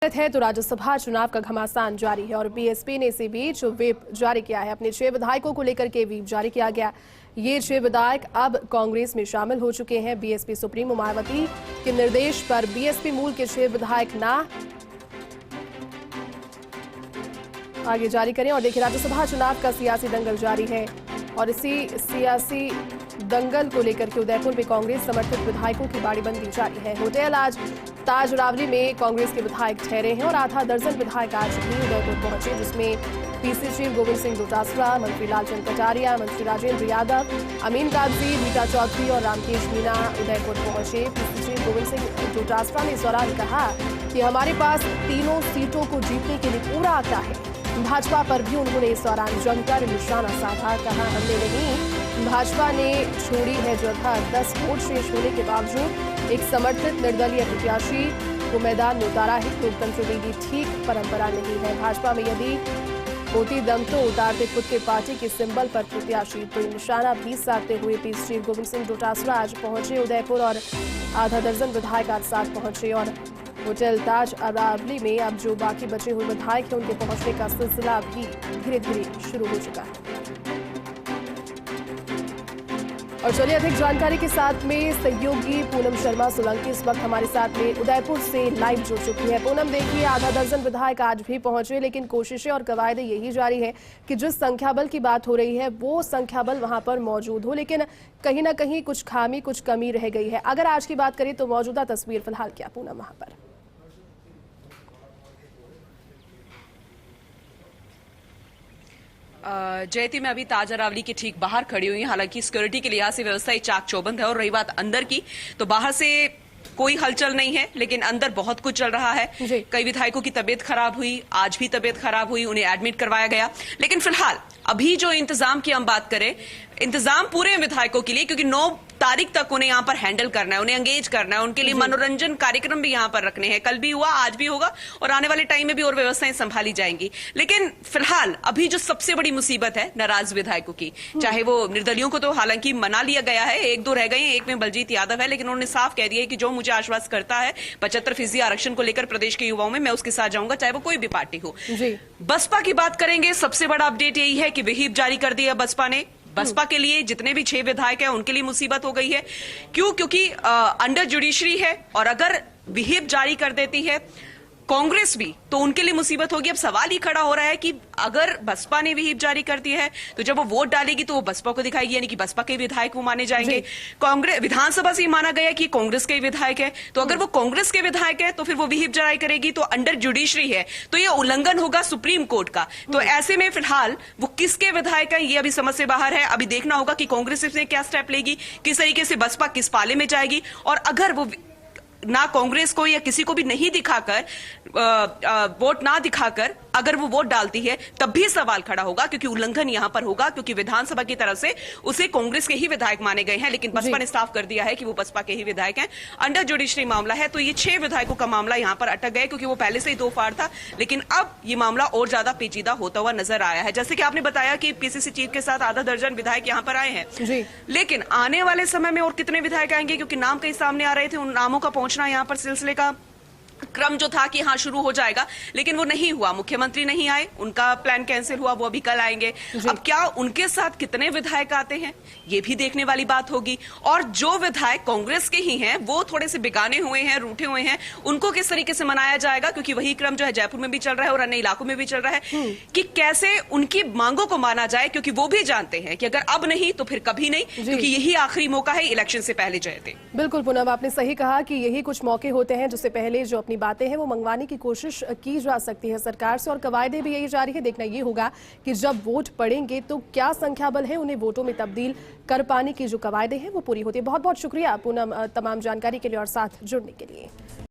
है तो राज्यसभा चुनाव का घमासान जारी है और बीएसपी ने इसी बीच व्हिप जारी किया है। अपने 6 विधायकों को लेकर के व्हिप जारी किया गया। ये 6 विधायक अब कांग्रेस में शामिल हो चुके हैं। बीएसपी सुप्रीमो मायावती के निर्देश पर बीएसपी मूल के 6 विधायक आगे जारी करें। और देखिए, राज्यसभा चुनाव का सियासी दंगल जारी है और इसी सियासी दंगल को लेकर के उदयपुर में कांग्रेस समर्थित विधायकों की बाड़ीबंदी जारी है। होटल आज ताज रावली में कांग्रेस के विधायक ठहरे हैं और आधा दर्जन विधायक आज भी उदयपुर पहुंचे, जिसमें पीसी चीफ गोविंद सिंह डोटासरा, मंत्री लालचंद कटारिया, मंत्री राजेंद्र यादव, अमीन कागजी, मीता चौधरी और रामकेश मीणा उदयपुर पहुंचे। पीसी चीफ गोविंद सिंह डोटासरा ने इस दौरान कहा कि हमारे पास तीनों सीटों को जीतने के लिए पूरा आंकड़ा है। भाजपा पर भी उन्होंने इस दौरान जमकर निशाना साधा। कहा, हमने नहीं, भाजपा ने छोड़ी है जगह। 10 वोट शेष होने के बावजूद एक समर्थित निर्दलीय प्रत्याशी को मैदान में उतारा है। लोकतंत्र में ये ठीक परंपरा नहीं है। भाजपा में यदि होती दम तो उतारते खुद के पार्टी के सिंबल पर प्रत्याशी। तो निशाना भी साधते हुए पीसी चीफ गोविंद सिंह डोटासरा आज पहुंचे उदयपुर और आधा दर्जन विधायक आज साथ पहुंचे। और होटल ताज रावली में अब जो बाकी बचे हुए विधायक हैं उनके पहुंचने का सिलसिला भी धीरे धीरे शुरू हो चुका है। और चलिए अधिक जानकारी के साथ में सहयोगी पूनम शर्मा सोलंकी इस वक्त हमारे साथ में उदयपुर से लाइव जुड़ चुकी है। पूनम, देखिए, आधा दर्जन विधायक आज भी पहुंचे, लेकिन कोशिशें और कवायदे यही जारी है कि जिस संख्या बल की बात हो रही है वो संख्या बल वहां पर मौजूद हो, लेकिन कहीं ना कहीं कुछ खामी, कुछ कमी रह गई है। अगर आज की बात करें तो मौजूदा तस्वीर फिलहाल क्या पूनम वहां पर? जयती, मैं अभी ताज रावली के ठीक बाहर खड़ी हुई हूं। हालांकि सिक्योरिटी के लिहाज से व्यवस्था ही चाक चौबंद है। और रही बात अंदर की, तो बाहर से कोई हलचल नहीं है, लेकिन अंदर बहुत कुछ चल रहा है। कई विधायकों की तबीयत खराब हुई, आज भी तबीयत खराब हुई, उन्हें एडमिट करवाया गया। लेकिन फिलहाल अभी जो इंतजाम की हम बात करें, इंतजाम पूरे विधायकों के लिए, क्योंकि 9 तारीख तक उन्हें यहाँ पर हैंडल करना है, उन्हें एंगेज करना है, उनके लिए मनोरंजन कार्यक्रम भी यहाँ पर रखने हैं। कल भी हुआ, आज भी होगा और आने वाले टाइम में भी और व्यवस्थाएं संभाली जाएंगी। लेकिन फिलहाल अभी जो सबसे बड़ी मुसीबत है नाराज विधायकों की, चाहे वो निर्दलियों को तो हालांकि मना लिया गया है, 1-2 रह गए हैं, एक में बलजीत यादव है, लेकिन उन्होंने साफ कह दिया है कि जो मुझे आश्वस्त करता है 75% आरक्षण को लेकर प्रदेश के युवाओं में, मैं उसके साथ जाऊंगा, चाहे वो कोई भी पार्टी हो। बसपा की बात करेंगे, सबसे बड़ा अपडेट यही है कि व्हिप जारी कर दिया बसपा ने। बसपा के लिए जितने भी 6 विधायक हैं उनके लिए मुसीबत हो गई है। क्यों? क्योंकि अंडर जुडिशरी है और अगर व्हिप जारी कर देती है कांग्रेस भी, तो उनके लिए मुसीबत होगी। अब सवाल ही खड़ा हो रहा है कि अगर बसपा ने व्हिप जारी कर दिया है तो जब वो वोट डालेगी तो वो बसपा को दिखाएगी, यानी कि बसपा के विधायक वो माने जाएंगे। कांग्रेस विधानसभा से माना गया कि कांग्रेस के विधायक है, तो अगर वो कांग्रेस के विधायक है तो फिर वो व्हिप जारी करेगी, तो अंडर जुडिशरी है, तो ये उल्लंघन होगा सुप्रीम कोर्ट का। तो ऐसे में फिलहाल वो किसके विधायक है ये अभी समझ से बाहर है। अभी देखना होगा कि कांग्रेस इसमें क्या स्टेप लेगी, किस तरीके से बसपा किस पाले में जाएगी। और अगर वो ना कांग्रेस को या किसी को भी नहीं दिखाकर वोट ना दिखाकर अगर वो वोट डालती है, तब भी सवाल खड़ा होगा, क्योंकि उल्लंघन यहां पर होगा, क्योंकि विधानसभा की तरफ से उसे कांग्रेस के ही विधायक माने गए हैं, लेकिन बसपा ने साफ कर दिया है कि वो बसपा के ही विधायक हैं। अंडर जुडिशरी मामला है, तो ये 6 विधायकों का मामला यहां पर अटक गया, क्योंकि वो पहले से ही 2 फाड़ था, लेकिन अब ये मामला और ज्यादा पेचीदा होता हुआ नजर आया है। जैसे कि आपने बताया कि पीसीसी चीफ के साथ आधा दर्जन विधायक यहां पर आए हैं, लेकिन आने वाले समय में और कितने विधायक आएंगे, क्योंकि नाम कई सामने आ रहे थे, उन नामों का पहुंचना यहां पर सिलसिले का क्रम जो था कि हाँ शुरू हो जाएगा, लेकिन वो नहीं हुआ। मुख्यमंत्री नहीं आए, उनका प्लान कैंसिल हुआ, वो अभी कल आएंगे। अब क्या उनके साथ कितने विधायक आते हैं ये भी देखने वाली बात होगी। और जो विधायक कांग्रेस के ही हैं वो थोड़े से बिगाने हुए हैं, रूठे हुए हैं, उनको किस तरीके से मनाया जाएगा, क्योंकि वही क्रम जो है जयपुर में भी चल रहा है और अन्य इलाकों में भी चल रहा है कि कैसे उनकी मांगों को माना जाए, क्योंकि वो भी जानते हैं कि अगर अब नहीं तो फिर कभी नहीं, क्योंकि यही आखिरी मौका है इलेक्शन से पहले। जयते, बिल्कुल पूनम, आपने सही कहा कि यही कुछ मौके होते हैं जिससे पहले जो अपनी बातें हैं वो मंगवाने की कोशिश की जा सकती है सरकार से, और कवायदे भी यही जारी है। देखना ये होगा कि जब वोट पड़ेंगे तो क्या संख्या बल है उन्हें वोटों में तब्दील कर पाने की जो कवायदे हैं वो पूरी होती है। बहुत बहुत शुक्रिया पूनम तमाम जानकारी के लिए और साथ जुड़ने के लिए।